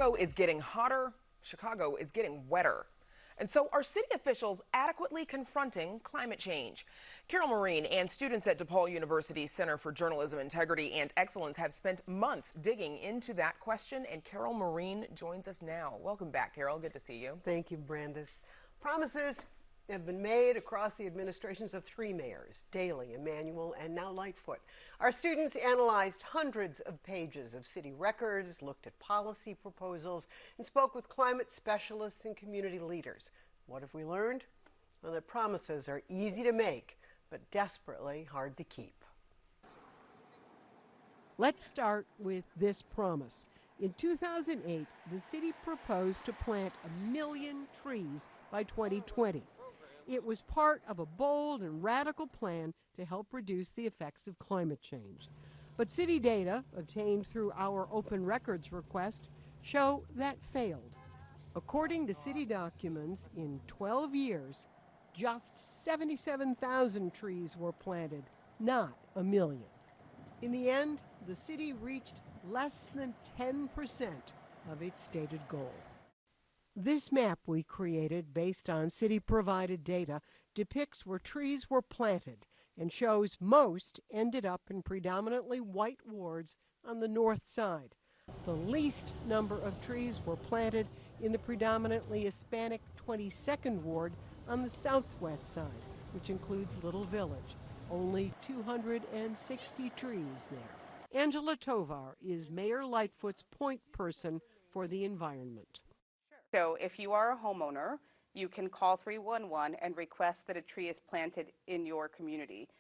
Chicago is getting hotter. Chicago is getting wetter. And so are city officials adequately confronting climate change? Carol Marine and students at DePaul University's Center for Journalism Integrity and Excellence have spent months digging into that question, and Carol Marine joins us now. Welcome back, Carol. Good to see you. Thank you, Brandis. Promises have been made across the administrations of 3 mayors, Daley, Emanuel, and now Lightfoot. Our students analyzed hundreds of pages of city records, looked at policy proposals, and spoke with climate specialists and community leaders. What have we learned? Well, that promises are easy to make, but desperately hard to keep. Let's start with this promise. In 2008, the city proposed to plant 1 million trees by 2020. It was part of a bold and radical plan to help reduce the effects of climate change. But city data, obtained through our open records request, show that failed. According to city documents, in 12 years, just 77,000 trees were planted, not 1 million. In the end, the city reached less than 10% of its stated goal. This map we created based on city-provided data depicts where trees were planted and shows most ended up in predominantly white wards on the north side. The least number of trees were planted in the predominantly Hispanic 22nd Ward on the southwest side, which includes Little Village. Only 260 trees there. Angela Tovar is Mayor Lightfoot's point person for the environment. So if you are a homeowner, you can call 311 and request that a tree is planted in your community.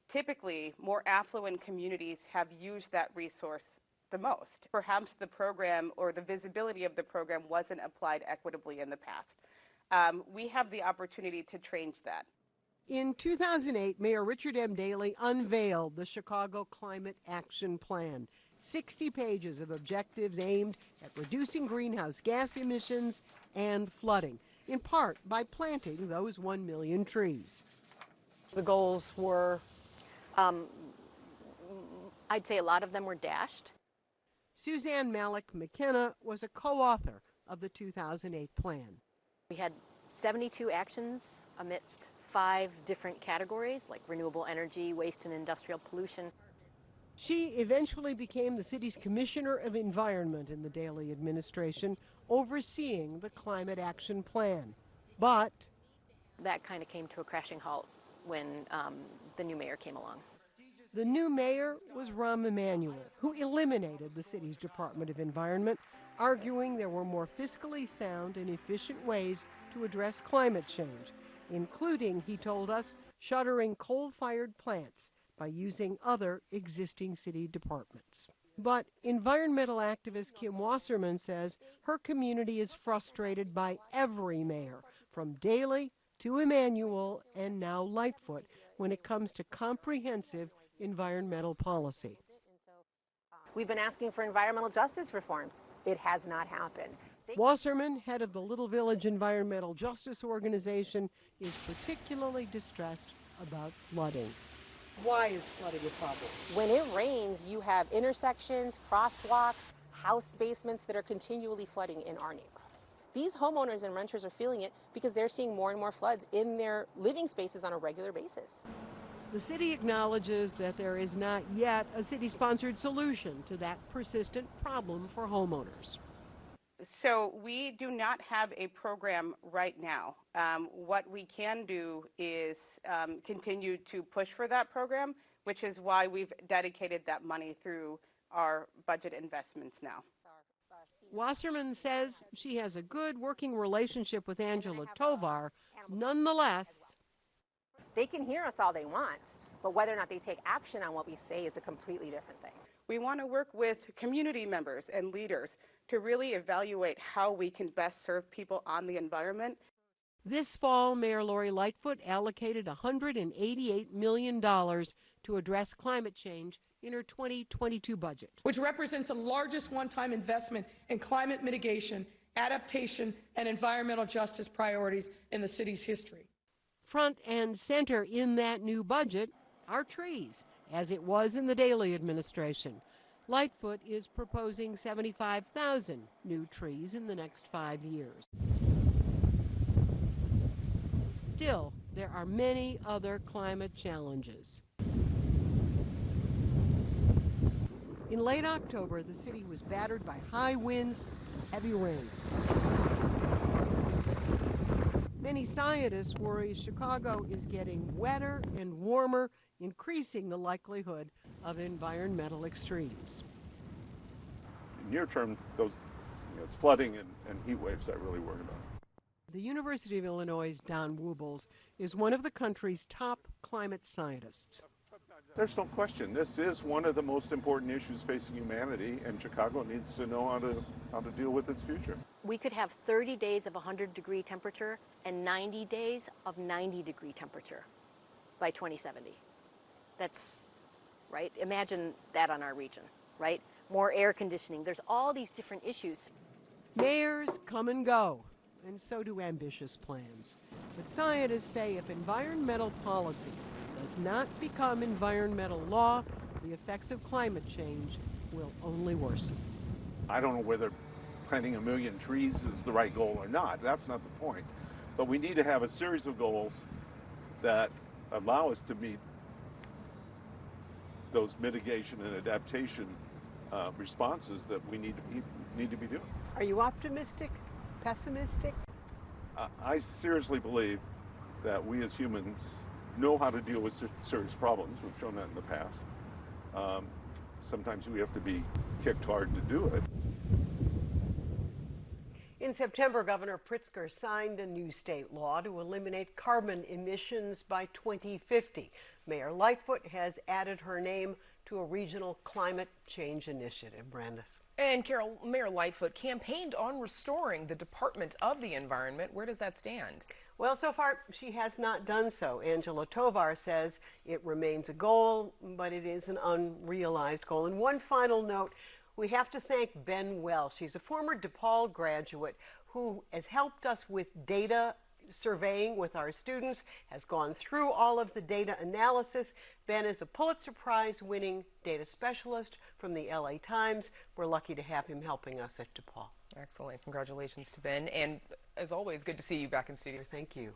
Typically, more affluent communities have used that resource the most. Perhaps the program or the visibility of the program wasn't applied equitably in the past. We have the opportunity to change that. In 2008, Mayor Richard M. Daley unveiled the Chicago Climate Action Plan. 60 pages of objectives aimed at reducing greenhouse gas emissions and flooding, in part by planting those 1 million trees. The goals were, I'd say a lot of them were dashed. SUZANNE MALEC-MCKENNA was a co-author of the 2008 plan. We had 72 actions amidst 5 different categories, like renewable energy, waste and industrial pollution. She eventually became the city's Commissioner of Environment in the Daley administration, overseeing the Climate Action Plan. But that kind of came to a crashing halt when the new mayor came along. The new mayor was Rahm Emanuel, who eliminated the city's Department of Environment, arguing there were more fiscally sound and efficient ways to address climate change, including, he told us, shuttering coal-fired plants by using other existing city departments. But environmental activist Kim Wasserman says her community is frustrated by every mayor, from Daley to Emanuel and now Lightfoot, when it comes to comprehensive environmental policy. We've been asking for environmental justice reforms. It has not happened. Wasserman, head of the Little Village Environmental Justice Organization, is particularly distressed about flooding. Why is flooding a problem? When it rains, you have intersections, crosswalks, house basements that are continually flooding in our neighborhood. These homeowners and renters are feeling it because they're seeing more and more floods in their living spaces on a regular basis. The city acknowledges that there is not yet a city-sponsored solution to that persistent problem for homeowners. So we do not have a program right now. What we can do is continue to push for that program, which is why we've dedicated that money through our budget investments now. Wasserman says she has a good working relationship with Angela Tovar. Nonetheless, They can hear us all they want, but whether or not they take action on what we say is a completely different thing. We want to work with community members and leaders to really evaluate how we can best serve people on the environment. this fall, Mayor Lori Lightfoot allocated $188 million to address climate change in her 2022 budget, which represents the largest one-time investment in climate mitigation, adaptation, and environmental justice priorities in the city's history. Front and center in that new budget are trees, as it was in the Daley administration. Lightfoot is proposing 75,000 new trees in the next 5 years. Still, there are many other climate challenges. In late October, the city was battered by high winds and heavy rain. Many scientists worry Chicago is getting wetter and warmer, increasing the likelihood of environmental extremes. Near term, it's flooding and heat waves that really worry about. The University of Illinois' Don WUEBBLES is one of the country's top climate scientists. There's no question. This is one of the most important issues facing humanity, and Chicago needs to know how to deal with its future. We could have 30 days of 100-degree temperature and 90 days of 90-degree temperature by 2070. That's, right? Imagine that on our region, right? More air conditioning. There's all these different issues. Mayors come and go, and so do ambitious plans. But scientists say if environmental policy does not become environmental law, the effects of climate change will only worsen. I don't know whether planting 1 million trees is the right goal or not. That's not the point. But we need to have a series of goals that allow us to meet those mitigation and adaptation responses that we need to be doing. Are you optimistic? Pessimistic? I seriously believe that we as humans know how to deal with serious problems. We've shown that in the past. Sometimes we have to be kicked hard to do it. In September, Governor Pritzker signed a new state law to eliminate carbon emissions by 2050. Mayor Lightfoot has added her name to a regional climate change initiative. Brandis. And Carol, Mayor Lightfoot campaigned on restoring the Department of the Environment. Where does that stand? Well, so far she has not done so. Angela Tovar says it remains a goal, but it is an unrealized goal. And one final note, we have to thank Ben Welsh. He's a former DePaul graduate who has helped us with data surveying with our students, has gone through all of the data analysis. Ben is a Pulitzer Prize winning data specialist from the LA Times. We're lucky to have him helping us at DePaul. Excellent. Congratulations to Ben. And as always, good to see you back in studio. Thank you.